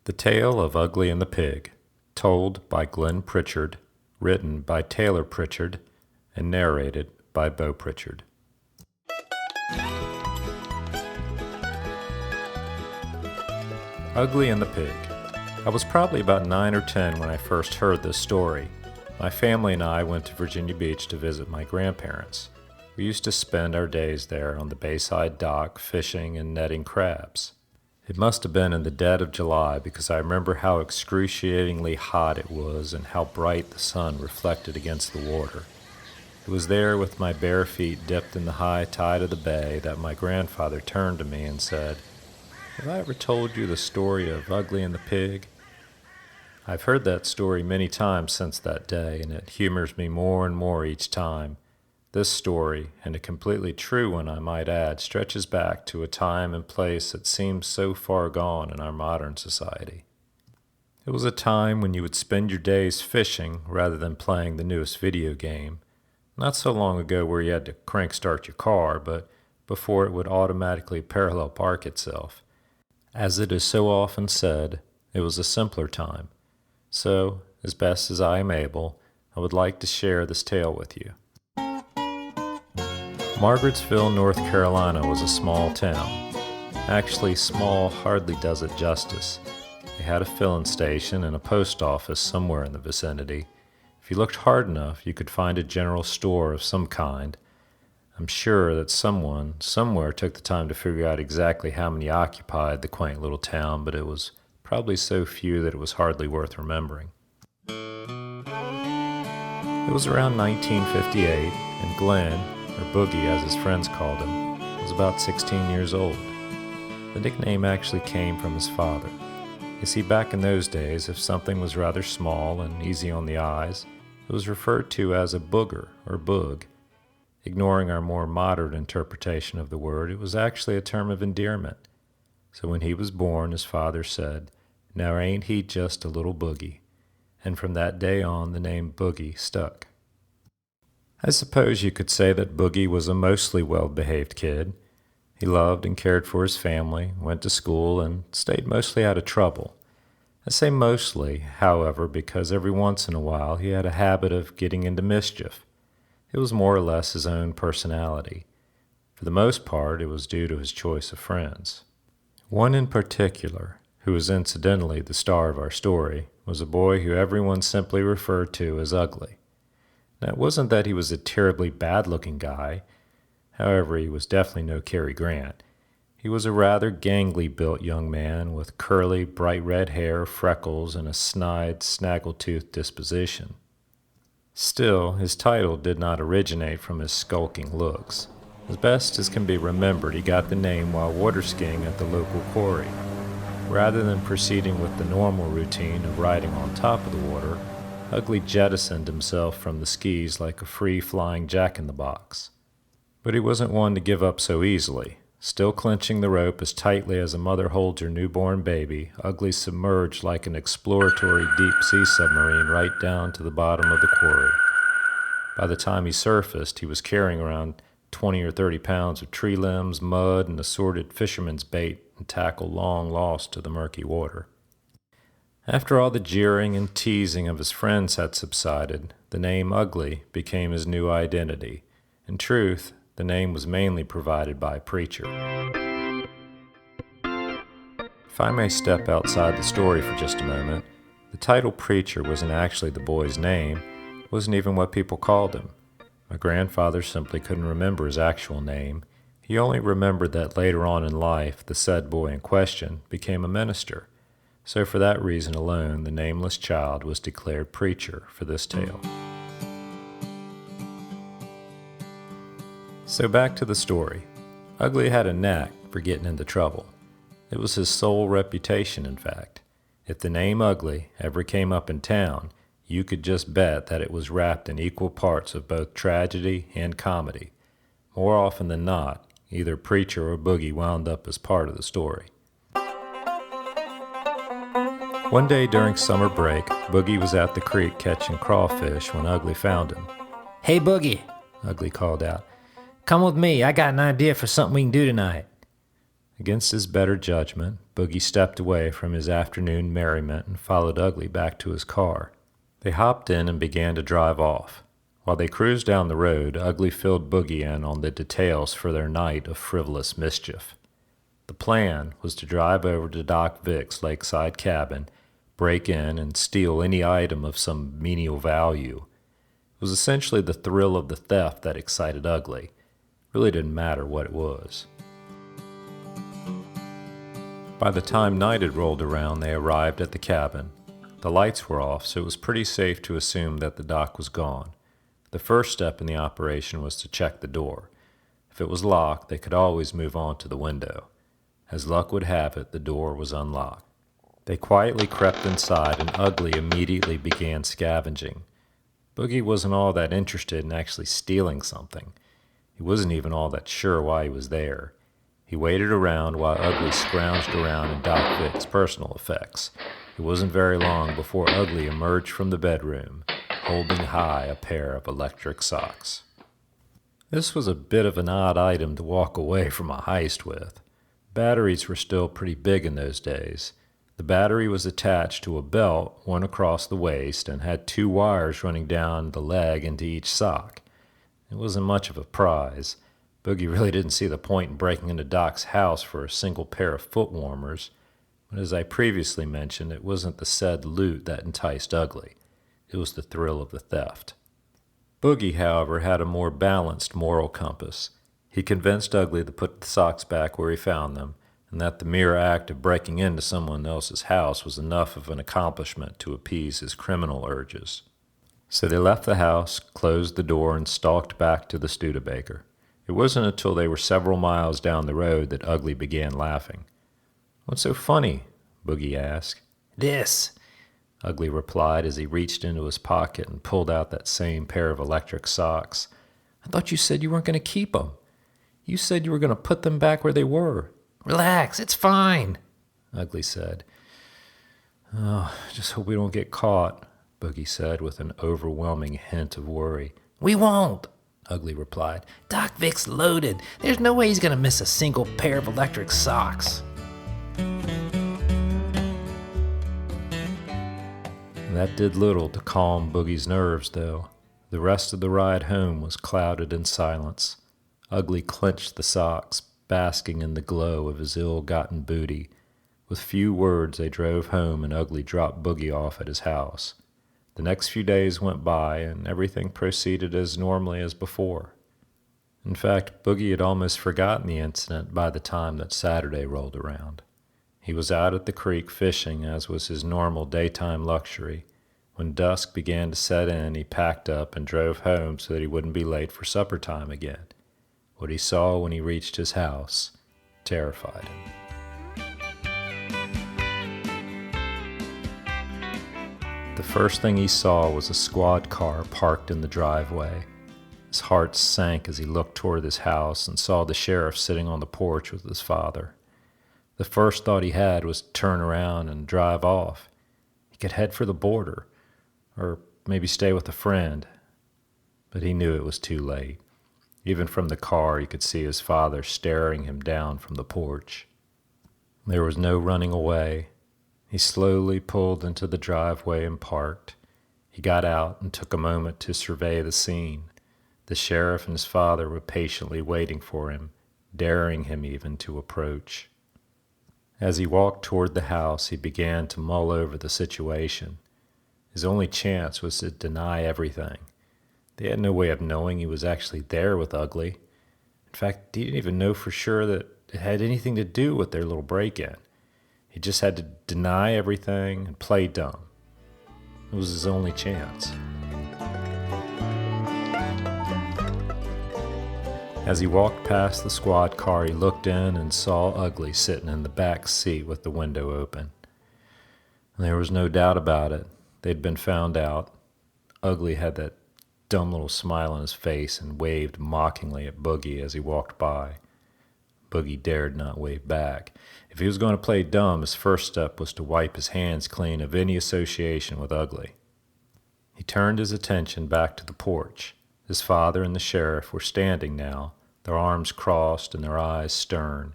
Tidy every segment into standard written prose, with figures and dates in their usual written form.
The Tale of Ugly and the Pig, told by Glenn Pritchard, written by Taylor Pritchard, and narrated by Bo Pritchard. Ugly and the Pig. I was probably about 9 or 10 when I first heard this story. My family and I went to Virginia Beach to visit my grandparents. We used to spend our days there on the bayside dock fishing and netting crabs. It must have been in the dead of July because I remember how excruciatingly hot it was and how bright the sun reflected against the water. It was there with my bare feet dipped in the high tide of the bay that my grandfather turned to me and said, "Have I ever told you the story of Ugly and the Pig?" I've heard that story many times since that day, and it humors me more and more each time. This story, and a completely true one I might add, stretches back to a time and place that seems so far gone in our modern society. It was a time when you would spend your days fishing rather than playing the newest video game. Not so long ago where you had to crank start your car, but before it would automatically parallel park itself. As it is so often said, it was a simpler time. So, as best as I am able, I would like to share this tale with you. Margarettsville, North Carolina was a small town. Actually, small hardly does it justice. They had a filling station and a post office somewhere in the vicinity. If you looked hard enough, you could find a general store of some kind. I'm sure that someone, somewhere, took the time to figure out exactly how many occupied the quaint little town, but it was probably so few that it was hardly worth remembering. It was around 1958, and Glenn, or Boogie as his friends called him, was about 16 years old. The nickname actually came from his father. You see, back in those days, if something was rather small and easy on the eyes, it was referred to as a booger or boog. Ignoring our more modern interpretation of the word, it was actually a term of endearment. So when he was born, his father said, "Now ain't he just a little boogie?" And from that day on, the name Boogie stuck. I suppose you could say that Boogie was a mostly well-behaved kid. He loved and cared for his family, went to school, and stayed mostly out of trouble. I say mostly, however, because every once in a while he had a habit of getting into mischief. It was more or less his own personality. For the most part, it was due to his choice of friends. One in particular, who was incidentally the star of our story, was a boy who everyone simply referred to as Ugly. Now, it wasn't that he was a terribly bad-looking guy. However, he was definitely no Cary Grant. He was a rather gangly-built young man with curly, bright red hair, freckles, and a snide, snaggle-toothed disposition. Still, his title did not originate from his skulking looks. As best as can be remembered, he got the name while water skiing at the local quarry. Rather than proceeding with the normal routine of riding on top of the water, Ugly jettisoned himself from the skis like a free-flying jack-in-the-box. But he wasn't one to give up so easily. Still clenching the rope as tightly as a mother holds her newborn baby, Ugly submerged like an exploratory deep-sea submarine right down to the bottom of the quarry. By the time he surfaced, he was carrying around 20 or 30 pounds of tree limbs, mud, and assorted fisherman's bait and tackle long lost to the murky water. After all the jeering and teasing of his friends had subsided, the name Ugly became his new identity. In truth, the name was mainly provided by Preacher. If I may step outside the story for just a moment, the title Preacher wasn't actually the boy's name, wasn't even what people called him. My grandfather simply couldn't remember his actual name. He only remembered that later on in life, the said boy in question became a minister. So for that reason alone, the nameless child was declared Preacher for this tale. So back to the story. Ugly had a knack for getting into trouble. It was his sole reputation, in fact. If the name Ugly ever came up in town, you could just bet that it was wrapped in equal parts of both tragedy and comedy. More often than not, either Preacher or Boogie wound up as part of the story. One day during summer break, Boogie was at the creek catching crawfish when Ugly found him. "Hey, Boogie," Ugly called out. "come with me. I got an idea for something we can do tonight." Against his better judgment, Boogie stepped away from his afternoon merriment and followed Ugly back to his car. They hopped in and began to drive off. While they cruised down the road, Ugly filled Boogie in on the details for their night of frivolous mischief. The plan was to drive over to Doc Vic's lakeside cabin, break in, and steal any item of some menial value. It was essentially the thrill of the theft that excited Ugly. It really didn't matter what it was. By the time night had rolled around, they arrived at the cabin. The lights were off, so it was pretty safe to assume that the doc was gone. The first step in the operation was to check the door. If it was locked, they could always move on to the window. As luck would have it, the door was unlocked. They quietly crept inside, and Ugly immediately began scavenging. Boogie wasn't all that interested in actually stealing something. He wasn't even all that sure why he was there. He waited around while Ugly scrounged around in Doc Vic's personal effects. It wasn't very long before Ugly emerged from the bedroom, holding high a pair of electric socks. This was a bit of an odd item to walk away from a heist with. Batteries were still pretty big in those days. The battery was attached to a belt, one across the waist, and had 2 wires running down the leg into each sock. It wasn't much of a prize. Boogie really didn't see the point in breaking into Doc's house for a single pair of foot warmers. But as I previously mentioned, it wasn't the said loot that enticed Ugly. It was the thrill of the theft. Boogie, however, had a more balanced moral compass. He convinced Ugly to put the socks back where he found them, and that the mere act of breaking into someone else's house was enough of an accomplishment to appease his criminal urges. So they left the house, closed the door, and stalked back to the Studebaker. It wasn't until they were several miles down the road that Ugly began laughing. "What's so funny?" Boogie asked. "This," Ugly replied as he reached into his pocket and pulled out that same pair of electric socks. "I thought you said you weren't going to keep them. You said you were going to put them back where they were." "Relax, it's fine," Ugly said. "Oh, just hope we don't get caught," Boogie said with an overwhelming hint of worry. "We won't," Ugly replied. "Doc Vic's loaded. There's no way he's going to miss a single pair of electric socks." That did little to calm Boogie's nerves, though. The rest of the ride home was clouded in silence. Ugly clenched the socks, basking in the glow of his ill-gotten booty. With few words they drove home, and Ugly dropped Boogie off at his house. The next few days went by, and everything proceeded as normally as before. In fact, Boogie had almost forgotten the incident by the time that Saturday rolled around. He was out at the creek fishing, as was his normal daytime luxury. When dusk began to set in, he packed up and drove home so that he wouldn't be late for supper time again. What he saw when he reached his house terrified him. The first thing he saw was a squad car parked in the driveway. His heart sank as he looked toward his house and saw the sheriff sitting on the porch with his father. The first thought he had was to turn around and drive off. He could head for the border, or maybe stay with a friend. But he knew it was too late. Even from the car, he could see his father staring him down from the porch. There was no running away. He slowly pulled into the driveway and parked. He got out and took a moment to survey the scene. The sheriff and his father were patiently waiting for him, daring him even to approach. As he walked toward the house, he began to mull over the situation. His only chance was to deny everything. They had no way of knowing he was actually there with Ugly. In fact, he didn't even know for sure that it had anything to do with their little break-in. He just had to deny everything and play dumb. It was his only chance. As he walked past the squad car, he looked in and saw Ugly sitting in the back seat with the window open. There was no doubt about it. They'd been found out. Ugly had that dumb little smile on his face and waved mockingly at Boogie as he walked by. Boogie dared not wave back. If he was going to play dumb, his first step was to wipe his hands clean of any association with Ugly. He turned his attention back to the porch. His father and the sheriff were standing now, their arms crossed and their eyes stern.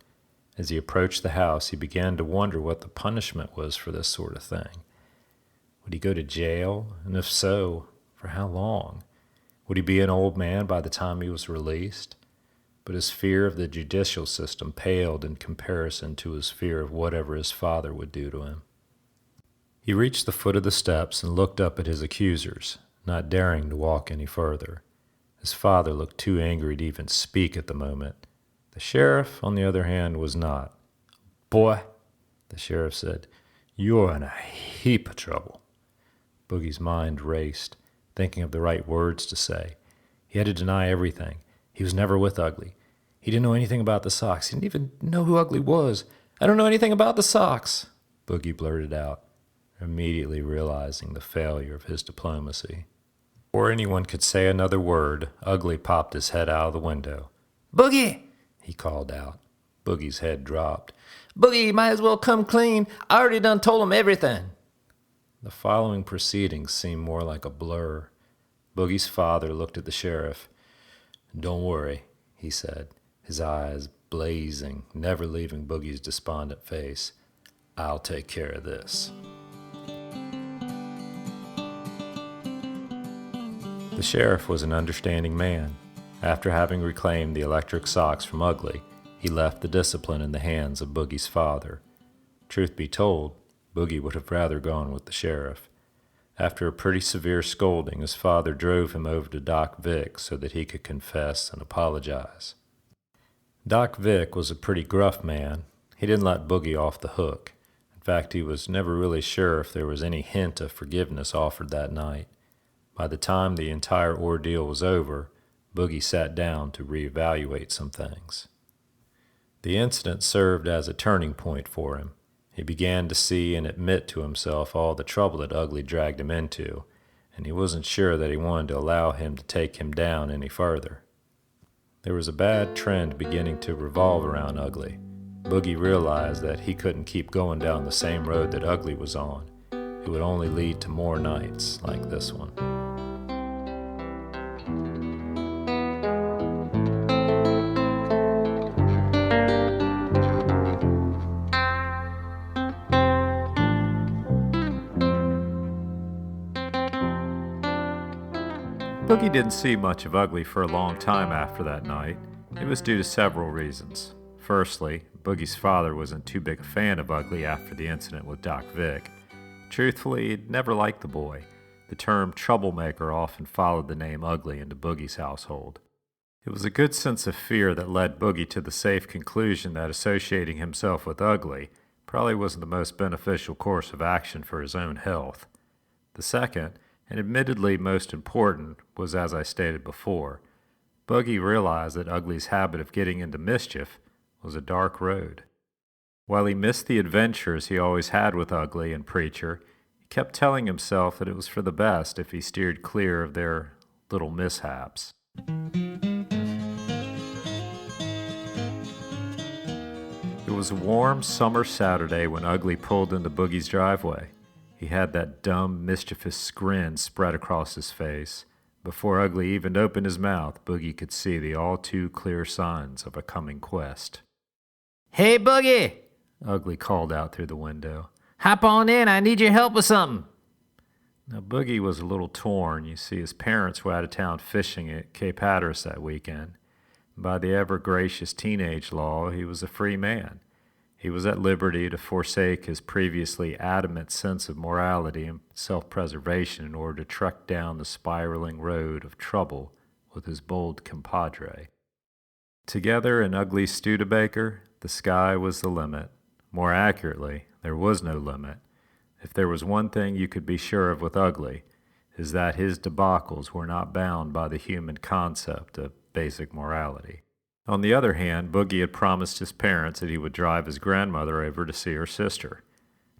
As he approached the house, he began to wonder what the punishment was for this sort of thing. Would he go to jail? And if so, for how long? Would he be an old man by the time he was released? But his fear of the judicial system paled in comparison to his fear of whatever his father would do to him. He reached the foot of the steps and looked up at his accusers, not daring to walk any further. His father looked too angry to even speak at the moment. The sheriff, on the other hand, was not. "Boy," the sheriff said, "you're in a heap of trouble." Boogie's mind raced, thinking of the right words to say. He had to deny everything. He was never with Ugly. He didn't know anything about the socks. He didn't even know who Ugly was. "I don't know anything about the socks," Boogie blurted out, immediately realizing the failure of his diplomacy. Before anyone could say another word, Ugly popped his head out of the window. "Boogie!" he called out. Boogie's head dropped. "Boogie, you might as well come clean. I already done told him everything." The following proceedings seemed more like a blur. Boogie's father looked at the sheriff. "Don't worry," he said, his eyes blazing, never leaving Boogie's despondent face. "I'll take care of this." The sheriff was an understanding man. After having reclaimed the electric socks from Ugly, he left the discipline in the hands of Boogie's father. Truth be told, Boogie would have rather gone with the sheriff. After a pretty severe scolding, his father drove him over to Doc Vic so that he could confess and apologize. Doc Vic was a pretty gruff man. He didn't let Boogie off the hook. In fact, he was never really sure if there was any hint of forgiveness offered that night. By the time the entire ordeal was over, Boogie sat down to reevaluate some things. The incident served as a turning point for him. He began to see and admit to himself all the trouble that Ugly dragged him into, and he wasn't sure that he wanted to allow him to take him down any further. There was a bad trend beginning to revolve around Ugly. Boogie realized that he couldn't keep going down the same road that Ugly was on. It would only lead to more nights like this one. Boogie didn't see much of Ugly for a long time after that night. It was due to several reasons. Firstly, Boogie's father wasn't too big a fan of Ugly after the incident with Doc Vic. Truthfully, he'd never liked the boy. The term troublemaker often followed the name Ugly into Boogie's household. It was a good sense of fear that led Boogie to the safe conclusion that associating himself with Ugly probably wasn't the most beneficial course of action for his own health. The second, and admittedly most important, was as I stated before. Boogie realized that Ugly's habit of getting into mischief was a dark road. While he missed the adventures he always had with Ugly and Preacher, he kept telling himself that it was for the best if he steered clear of their little mishaps. It was a warm summer Saturday when Ugly pulled into Boogie's driveway. He had that dumb, mischievous grin spread across his face. Before Ugly even opened his mouth, Boogie could see the all-too-clear signs of a coming quest. "Hey, Boogie!" Ugly called out through the window. "Hop on in, I need your help with something." Now, Boogie was a little torn. You see, his parents were out of town fishing at Cape Hatteras that weekend. By the ever-gracious teenage law, he was a free man. He was at liberty to forsake his previously adamant sense of morality and self-preservation in order to trek down the spiraling road of trouble with his bold compadre. Together in Ugly Studebaker, the sky was the limit. More accurately, there was no limit. If there was one thing you could be sure of with Ugly, is that his debacles were not bound by the human concept of basic morality. On the other hand, Boogie had promised his parents that he would drive his grandmother over to see her sister.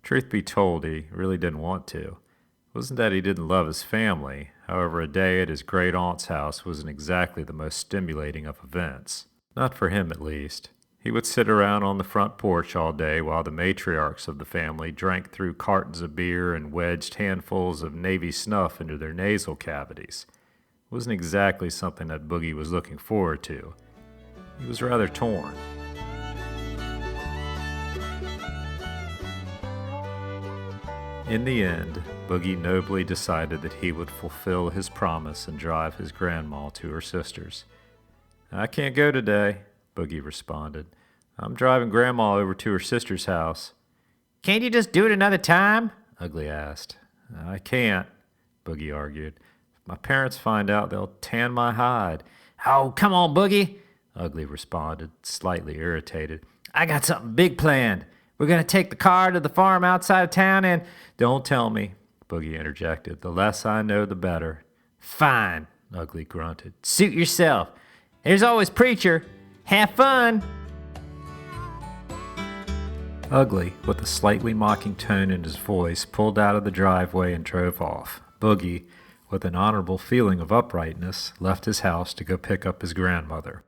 Truth be told, he really didn't want to. It wasn't that he didn't love his family. However, a day at his great-aunt's house wasn't exactly the most stimulating of events. Not for him, at least. He would sit around on the front porch all day while the matriarchs of the family drank through cartons of beer and wedged handfuls of Navy snuff into their nasal cavities. It wasn't exactly something that Boogie was looking forward to. He was rather torn. In the end, Boogie nobly decided that he would fulfill his promise and drive his grandma to her sister's. "I can't go today," Boogie responded. "I'm driving Grandma over to her sister's house." "Can't you just do it another time?" Ugly asked. "I can't," Boogie argued. "If my parents find out, they'll tan my hide." "Oh, come on, Boogie," Ugly responded, slightly irritated. "I got something big planned. We're going to take the car to the farm outside of town and—" "Don't tell me," Boogie interjected. "The less I know, the better." "Fine," Ugly grunted. "Suit yourself. There's always Preacher. Have fun." Ugly, with a slightly mocking tone in his voice, pulled out of the driveway and drove off. Boogie, with an honorable feeling of uprightness, left his house to go pick up his grandmother.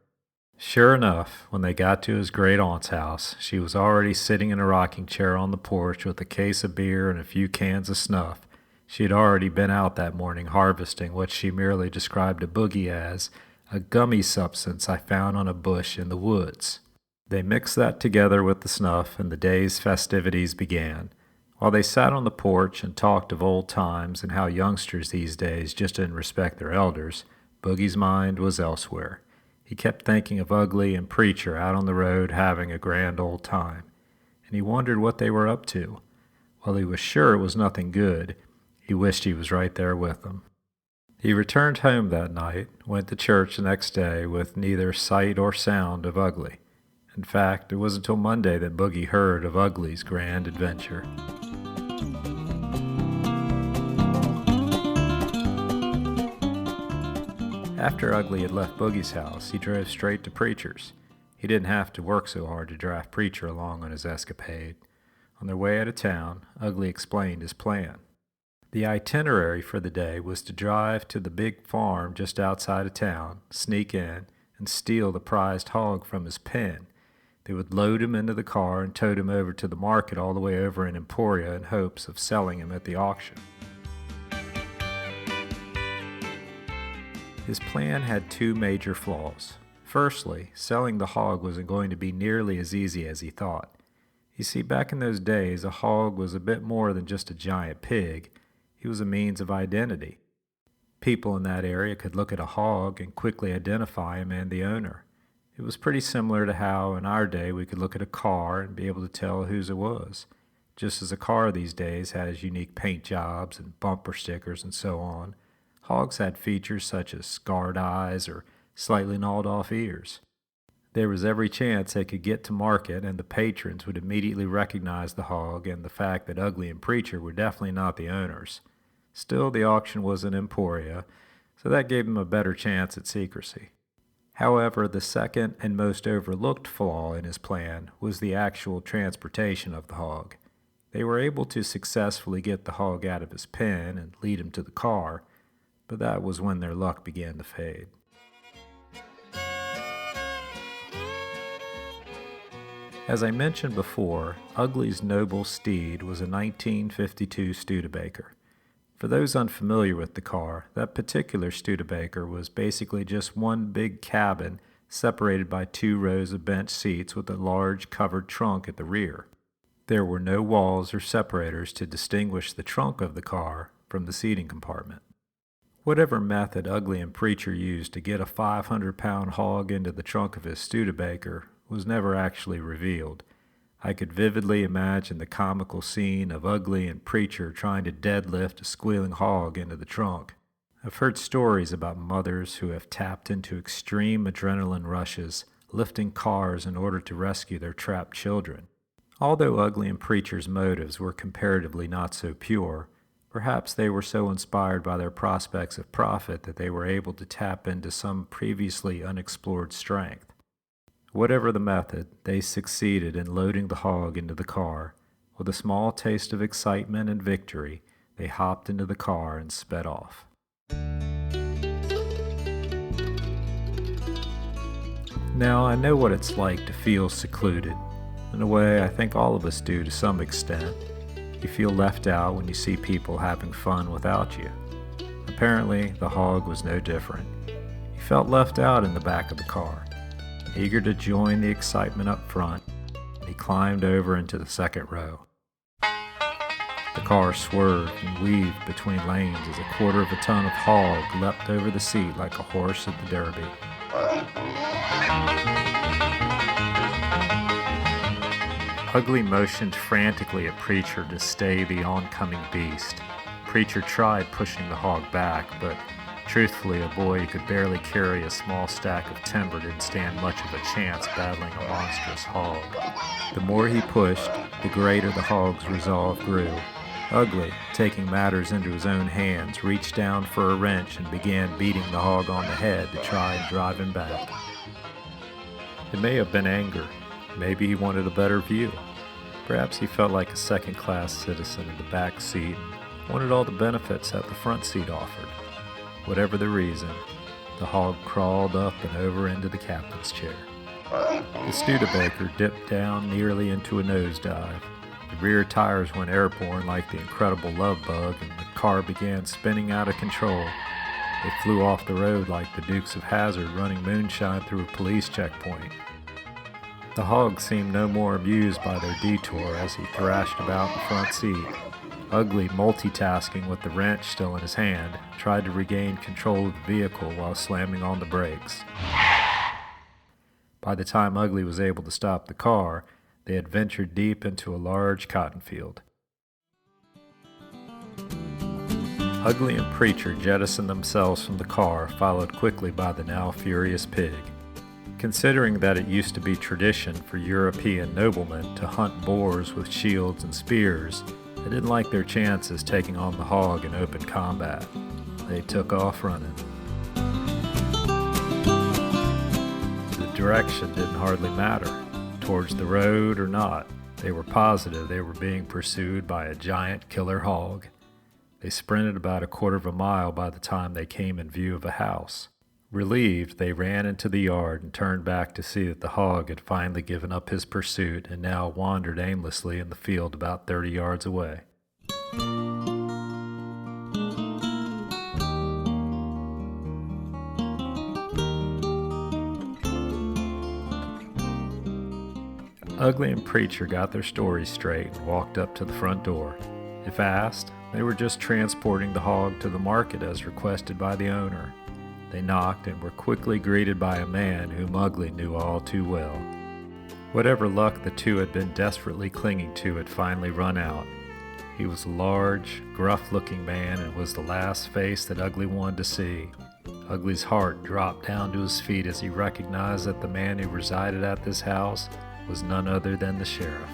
Sure enough, when they got to his great-aunt's house, she was already sitting in a rocking chair on the porch with a case of beer and a few cans of snuff. She had already been out that morning harvesting what she merely described to Boogie as a gummy substance I found on a bush in the woods. They mixed that together with the snuff, and the day's festivities began. While they sat on the porch and talked of old times and how youngsters these days just didn't respect their elders, Boogie's mind was elsewhere. He kept thinking of Ugly and Preacher out on the road having a grand old time, and he wondered what they were up to. While he was sure it was nothing good, he wished he was right there with them. He returned home that night, went to church the next day with neither sight or sound of Ugly. In fact, it was until Monday that Boogie heard of Ugly's grand adventure. After Ugly had left Boogie's house, he drove straight to Preacher's. He didn't have to work so hard to drive Preacher along on his escapade. On their way out of town, Ugly explained his plan. The itinerary for the day was to drive to the big farm just outside of town, sneak in, and steal the prized hog from his pen. They would load him into the car and tote him over to the market all the way over in Emporia in hopes of selling him at the auction. His plan had two major flaws. Firstly, selling the hog wasn't going to be nearly as easy as he thought. You see, back in those days, a hog was a bit more than just a giant pig. He was a means of identity. People in that area could look at a hog and quickly identify him and the owner. It was pretty similar to how, in our day, we could look at a car and be able to tell whose it was. Just as a car these days has unique paint jobs and bumper stickers and so on, hogs had features such as scarred eyes or slightly gnawed-off ears. There was every chance they could get to market and the patrons would immediately recognize the hog and the fact that Ugly and Preacher were definitely not the owners. Still, the auction was in Emporia, so that gave them a better chance at secrecy. However, the second and most overlooked flaw in his plan was the actual transportation of the hog. They were able to successfully get the hog out of his pen and lead him to the car, but that was when their luck began to fade. As I mentioned before, Ugly's noble steed was a 1952 Studebaker. For those unfamiliar with the car, that particular Studebaker was basically just one big cabin separated by 2 rows of bench seats with a large covered trunk at the rear. There were no walls or separators to distinguish the trunk of the car from the seating compartment. Whatever method Ugly and Preacher used to get a 500-pound hog into the trunk of his Studebaker was never actually revealed. I could vividly imagine the comical scene of Ugly and Preacher trying to deadlift a squealing hog into the trunk. I've heard stories about mothers who have tapped into extreme adrenaline rushes, lifting cars in order to rescue their trapped children. Although Ugly and Preacher's motives were comparatively not so pure, perhaps they were so inspired by their prospects of profit that they were able to tap into some previously unexplored strength. Whatever the method, they succeeded in loading the hog into the car. With a small taste of excitement and victory, they hopped into the car and sped off. Now, I know what it's like to feel secluded. In a way, I think all of us do to some extent. You feel left out when you see people having fun without you. Apparently, the hog was no different. He felt left out in the back of the car. Eager to join the excitement up front, he climbed over into the second row. The car swerved and weaved between lanes as a quarter of a ton of hog leapt over the seat like a horse at the Derby. Ugly motioned frantically at Pritchard to stay the oncoming beast. Pritchard tried pushing the hog back, but truthfully, a boy who could barely carry a small stack of timber didn't stand much of a chance battling a monstrous hog. The more he pushed, the greater the hog's resolve grew. Ugly, taking matters into his own hands, reached down for a wrench and began beating the hog on the head to try and drive him back. It may have been anger. Maybe he wanted a better view. Perhaps he felt like a second-class citizen in the back seat and wanted all the benefits that the front seat offered. Whatever the reason, the hog crawled up and over into the captain's chair. The Studebaker dipped down nearly into a nosedive. The rear tires went airborne like the incredible love bug, and the car began spinning out of control. They flew off the road like the Dukes of Hazzard running moonshine through a police checkpoint. The hog seemed no more amused by their detour as he thrashed about the front seat. Ugly, multitasking with the wrench still in his hand, tried to regain control of the vehicle while slamming on the brakes. By the time Ugly was able to stop the car, they had ventured deep into a large cotton field. Ugly and Pritchard jettisoned themselves from the car, followed quickly by the now furious pig. Considering that it used to be tradition for European noblemen to hunt boars with shields and spears, they didn't like their chances taking on the hog in open combat. They took off running. The direction didn't hardly matter. Towards the road or not, they were positive they were being pursued by a giant killer hog. They sprinted about a quarter of a mile by the time they came in view of a house. Relieved, they ran into the yard and turned back to see that the hog had finally given up his pursuit and now wandered aimlessly in the field about 30 yards away. Ugly and Pritchard got their stories straight and walked up to the front door. If asked, they were just transporting the hog to the market as requested by the owner. They knocked and were quickly greeted by a man whom Ugly knew all too well. Whatever luck the two had been desperately clinging to had finally run out. He was a large, gruff-looking man and was the last face that Ugly wanted to see. Ugly's heart dropped down to his feet as he recognized that the man who resided at this house was none other than the sheriff.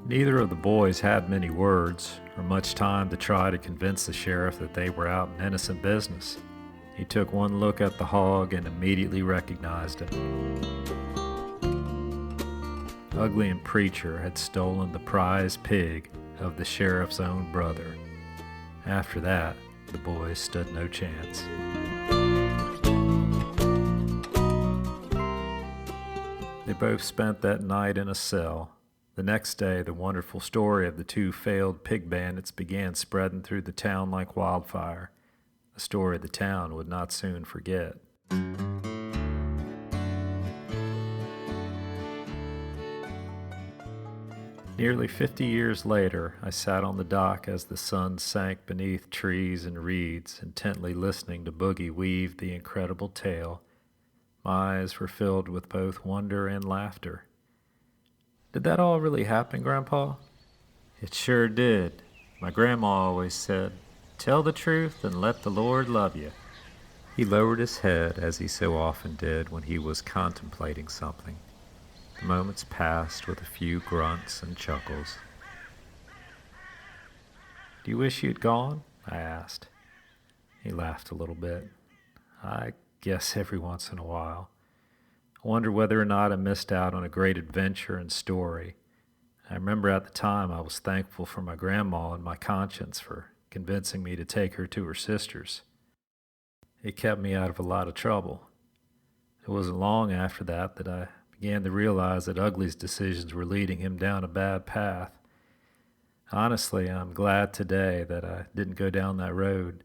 Neither of the boys had many words or much time to try to convince the sheriff that they were out in innocent business. He took one look at the hog and immediately recognized him. Ugly and Pritchard had stolen the prize pig of the sheriff's own brother. After that, the boys stood no chance. They both spent that night in a cell. The next day, the wonderful story of the two failed pig bandits began spreading through the town like wildfire, a story the town would not soon forget. Nearly 50 years later, I sat on the dock as the sun sank beneath trees and reeds, intently listening to Boogie weave the incredible tale. My eyes were filled with both wonder and laughter. Did that all really happen, Grandpa? It sure did. My grandma always said, "Tell the truth and let the Lord love you." He lowered his head, as he so often did when he was contemplating something. The moments passed with a few grunts and chuckles. "Do you wish you'd gone?" I asked. He laughed a little bit. "I guess every once in a while. I wonder whether or not I missed out on a great adventure and story. I remember at the time I was thankful for my grandma and my conscience for convincing me to take her to her sister's. It kept me out of a lot of trouble. It wasn't long after that I began to realize that Ugly's decisions were leading him down a bad path. Honestly, I'm glad today that I didn't go down that road.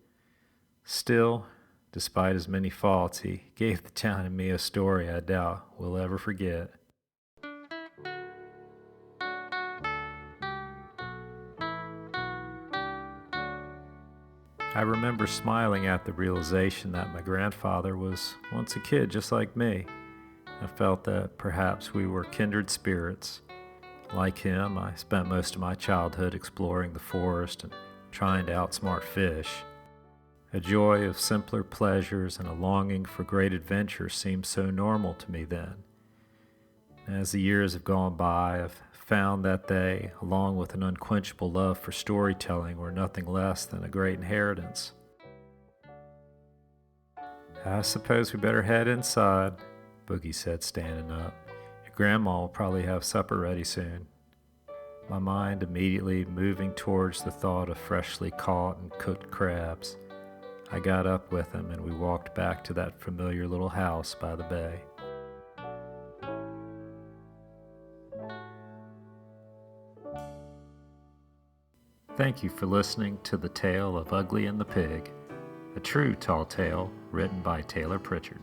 Still, despite his many faults, he gave the town and me a story I doubt we'll ever forget." I remember smiling at the realization that my grandfather was once a kid just like me. I felt that perhaps we were kindred spirits. Like him, I spent most of my childhood exploring the forest and trying to outsmart fish. A joy of simpler pleasures and a longing for great adventure seemed so normal to me then. As the years have gone by, I've found that they, along with an unquenchable love for storytelling, were nothing less than a great inheritance. "I suppose we better head inside," Boogie said, standing up. "Your grandma will probably have supper ready soon." My mind immediately moving towards the thought of freshly caught and cooked crabs. I got up with him and we walked back to that familiar little house by the bay. Thank you for listening to The Tale of Ugly and the Pig, a true tall tale written by Taylor Pritchard.